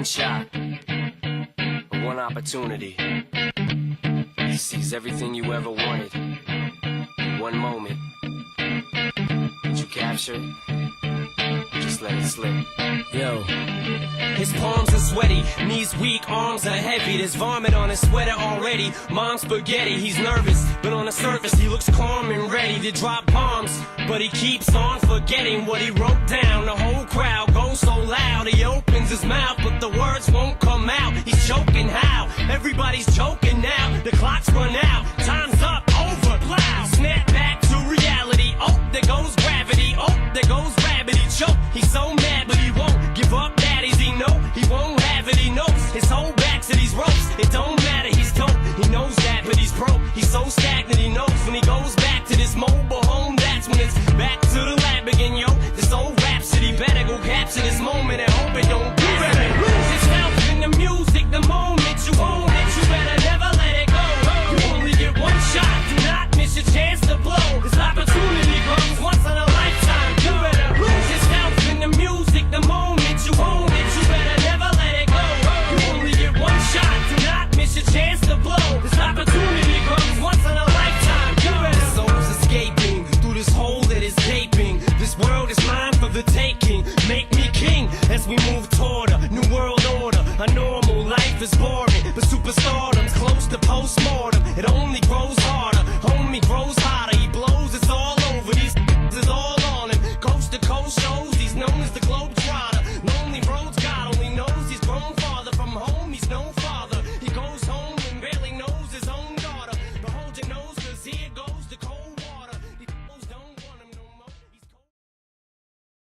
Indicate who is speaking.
Speaker 1: one shot, one opportunity. He sees everything you ever wanted in one moment. Did you capture it? Just let it slip. Yo. His palms are sweaty, knees weak, arms are heavy. There's vomit on his sweater already. Mom's spaghetti, he's nervous, but on the surface he looks calm and ready to drop bombs. But he keeps on forgetting what he wrote down. The whole crowd goes so loud, he opens his mouth, but the words won't come out. He's choking how? Everybody's joking now. The clock's run out, time's up, over, plow. Snap back to reality, oh, there goes gravity. Oh, there goes rabbit, he choke. He's so mad, but he won't give up. Daddies, he know he won't have it. He knows his whole back to these ropes. It don't matter, he's dope. He knows that, but he's broke. He's so stagnant, he knows when he goes back to this mobile home. That's when it's back to the lab again, yo. This old rhapsody better go capture this moment and hope it don't do it. Lose yourself in the music, the moment you own it. You better never let it go. You only get one shot, do not miss your chance to blow. This opportunity comes once in a lifetime. You better lose yourself in the music, the moment you own it. You better never let it go. You only get one shot, do not miss your chance to blow. This opportunity comes once in a lifetime. You better. The soul's escaping through this hole that is gaping. This world is mine for the taking. Make me king as we move toward a new world order. A normal life is boring, but superstardom's close to postmortem. It only grows harder, homie grows hotter. He blows, it's all over. These is all on him. Coast to coast shows, he's known as the Globetrotter. Lonely roads, God only knows he's grown farther from home. He's known for